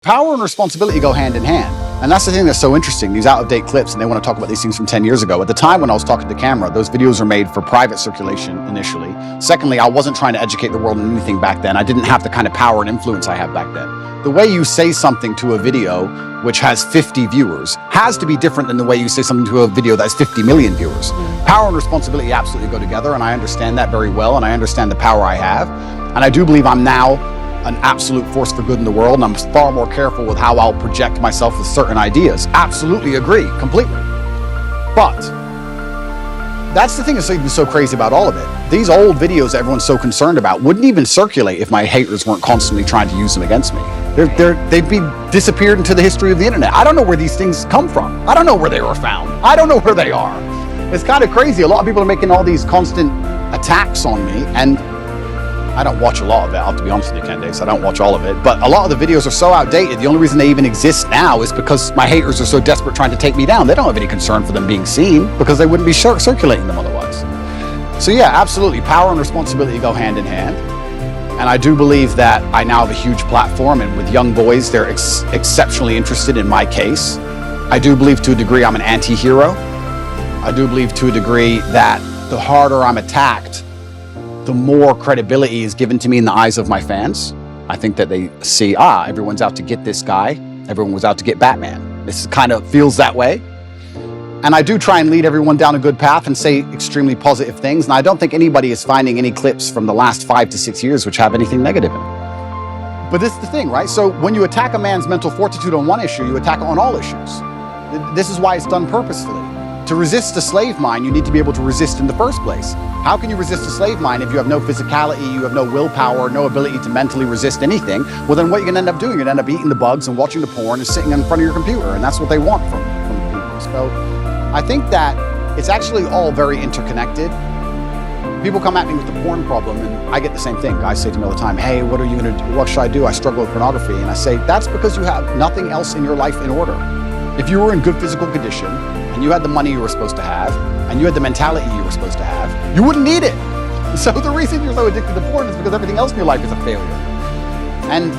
Power and responsibility go hand in hand. And that's the thing that's so interesting, these out-of-date clips, and they want to talk about these things from 10 years ago. At the time when I was talking to camera, those videos were made for private circulation initially. Secondly, I wasn't trying to educate the world on anything back then. I didn't have the kind of power and influence I have back then. The way you say something to a video which has 50 viewers has to be different than the way you say something to a video that has 50 million viewers. Power and responsibility absolutely go together, and I understand that very well, and I understand the power I have. And I do believe I'm now an absolute force for good in the world, and I'm far more careful with how I'll project myself with certain ideas. Absolutely agree, completely. But that's the thing that's even so crazy about all of it. These old videos that everyone's so concerned about wouldn't even circulate if my haters weren't constantly trying to use them against me. They'd be disappeared into the history of the internet. I don't know where these things come from. I don't know where they were found. I don't know where they are. It's kind of crazy. A lot of people are making all these constant attacks on me, and I don't watch a lot of it. I'll have to be honest with you, Candace. I don't watch all of it. But a lot of the videos are so outdated. The only reason they even exist now is because my haters are so desperate trying to take me down. They don't have any concern for them being seen because they wouldn't be circulating them otherwise. So yeah, absolutely. Power and responsibility go hand in hand. And I do believe that I now have a huge platform, and with young boys, they're exceptionally interested in my case. I do believe to a degree I'm an anti-hero. I do believe to a degree that the harder I'm attacked, the more credibility is given to me in the eyes of my fans. I think that they see, everyone's out to get this guy. Everyone was out to get Batman. This kind of feels that way. And I do try and lead everyone down a good path and say extremely positive things. And I don't think anybody is finding any clips from the last 5 to 6 years which have anything negative in it. But this is the thing, right? So when you attack a man's mental fortitude on one issue, you attack it on all issues. This is why it's done purposefully. To resist a slave mind, you need to be able to resist in the first place. How can you resist a slave mind if you have no physicality, you have no willpower, no ability to mentally resist anything? Well, then what you're gonna end up doing, you're gonna end up eating the bugs and watching the porn and sitting in front of your computer, and that's what they want from people. So I think that it's actually all very interconnected. People come at me with the porn problem, and I get the same thing. Guys say to me all the time, hey, what are you gonna do? What should I do? I struggle with pornography. And I say, that's because you have nothing else in your life in order. If you were in good physical condition, and you had the money you were supposed to have, and you had the mentality you were supposed to have, you wouldn't need it. So the reason you're so addicted to porn is because everything else in your life is a failure. And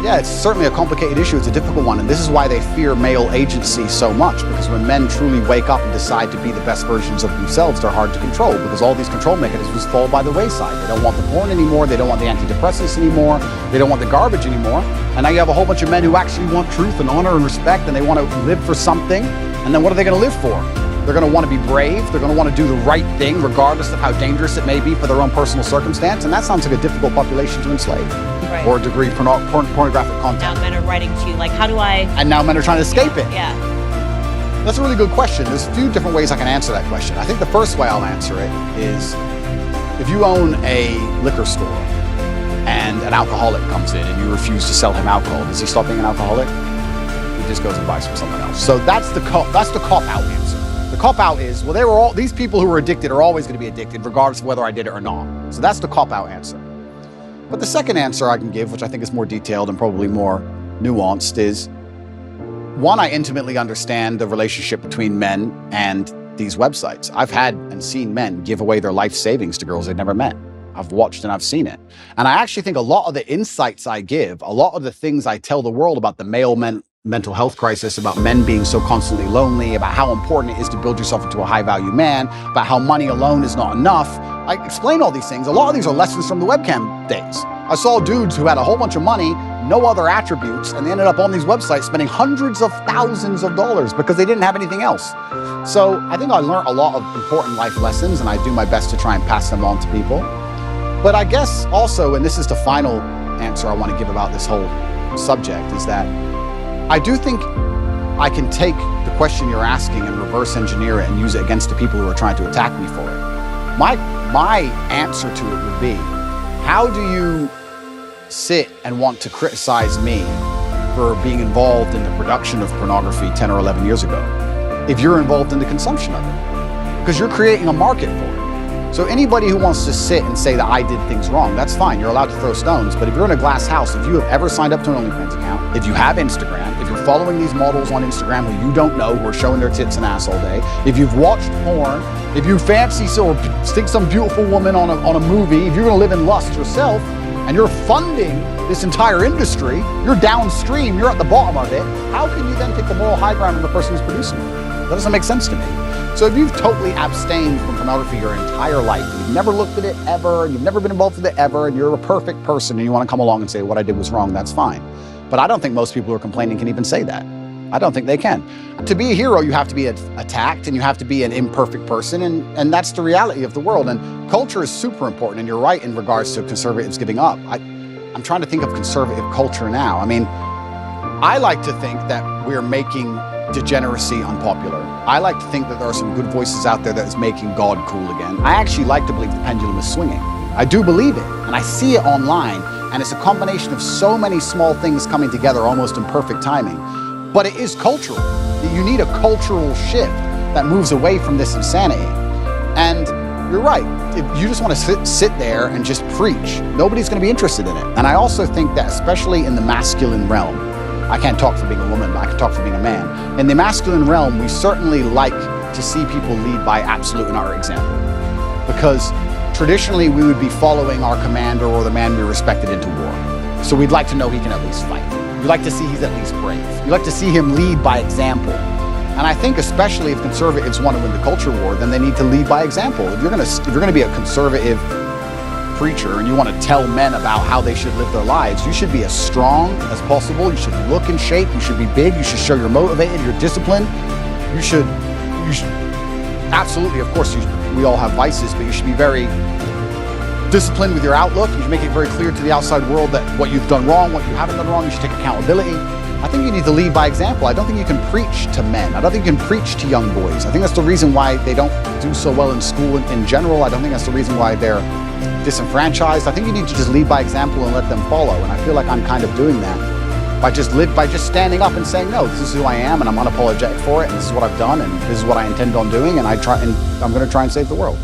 yeah, it's certainly a complicated issue. It's a difficult one. And this is why they fear male agency so much, because when men truly wake up and decide to be the best versions of themselves, they're hard to control, because all these control mechanisms fall by the wayside. They don't want the porn anymore. They don't want the antidepressants anymore. They don't want the garbage anymore. And now you have a whole bunch of men who actually want truth and honor and respect, and they want to live for something. And then what are they going to live for? They're going to want to be brave. They're going to want to do the right thing, regardless of how dangerous it may be for their own personal circumstance. And that sounds like a difficult population to enslave. Right. Or degree pornographic content. Now men are writing to you, like, how do I... And now men are trying to escape it. Yeah. That's a really good question. There's a few different ways I can answer that question. I think the first way I'll answer it is, if you own a liquor store and an alcoholic comes in and you refuse to sell him alcohol, does he stop being an alcoholic? He just goes and buys from someone else. So that's the cop-out answer. The cop-out is, well, these people who are addicted are always going to be addicted, regardless of whether I did it or not. So that's the cop-out answer. But the second answer I can give, which I think is more detailed and probably more nuanced, is one, I intimately understand the relationship between men and these websites. I've had and seen men give away their life savings to girls they've never met. I've watched and I've seen it. And I actually think a lot of the insights I give, a lot of the things I tell the world about the mental health crisis, about men being so constantly lonely, about how important it is to build yourself into a high-value man, about how money alone is not enough. I explain all these things. A lot of these are lessons from the webcam days. I saw dudes who had a whole bunch of money, no other attributes, and they ended up on these websites spending hundreds of thousands of dollars because they didn't have anything else. So I think I learned a lot of important life lessons, and I do my best to try and pass them on to people. But I guess also, and this is the final answer I want to give about this whole subject, is that I do think I can take the question you're asking and reverse engineer it and use it against the people who are trying to attack me for it. My answer to it would be, how do you sit and want to criticize me for being involved in the production of pornography 10 or 11 years ago if you're involved in the consumption of it? Because you're creating a market for it. So anybody who wants to sit and say that I did things wrong, that's fine. You're allowed to throw stones. But if you're in a glass house, if you have ever signed up to an OnlyFans account, if you have Instagram, if you're following these models on Instagram who you don't know, who are showing their tits and ass all day, if you've watched porn, if you fancy or think some beautiful woman on a movie, if you're going to live in lust yourself, and you're funding this entire industry, you're downstream, you're at the bottom of it, how can you then take the moral high ground on the person who's producing it? That doesn't make sense to me. So if you've totally abstained from pornography your entire life, and you've never looked at it ever, and you've never been involved with it ever, and you're a perfect person, and you want to come along and say what I did was wrong, that's fine. But I don't think most people who are complaining can even say that. I don't think they can. To be a hero, you have to be attacked, and you have to be an imperfect person, and that's the reality of the world. And culture is super important, and you're right in regards to conservatives giving up. I'm trying to think of conservative culture now. I mean, I like to think that we're making degeneracy unpopular. I like to think that there are some good voices out there that is making God cool again. I actually like to believe the pendulum is swinging. I do believe it, and I see it online, and it's a combination of so many small things coming together almost in perfect timing. But it is cultural. You need a cultural shift that moves away from this insanity. And you're right, if you just want to sit there and just preach, nobody's going to be interested in it. And I also think that especially in the masculine realm, I can't talk for being a woman, but I can talk for being a man. In the masculine realm, we certainly like to see people lead by absolute and utter example. Because traditionally we would be following our commander or the man we respected into war. So we'd like to know he can at least fight. We'd like to see he's at least brave. We'd like to see him lead by example. And I think especially if conservatives want to win the culture war, then they need to lead by example. If you're going to be a conservative preacher and you want to tell men about how they should live their lives, you should be as strong as possible. You should look in shape. You should be big. You should show you're motivated, you're disciplined. You should absolutely, of course, we all have vices, but you should be very disciplined with your outlook. You should make it very clear to the outside world that what you've done wrong, what you haven't done wrong, you should take accountability. I think you need to lead by example. I don't think you can preach to men. I don't think you can preach to young boys. I think that's the reason why they don't do so well in school in general. I don't think that's the reason why they're disenfranchised. I think you need to just lead by example and let them follow. And I feel like I'm kind of doing that by just standing up and saying, no, this is who I am and I'm unapologetic for it, and this is what I've done and this is what I intend on doing, and I'm going to try and save the world.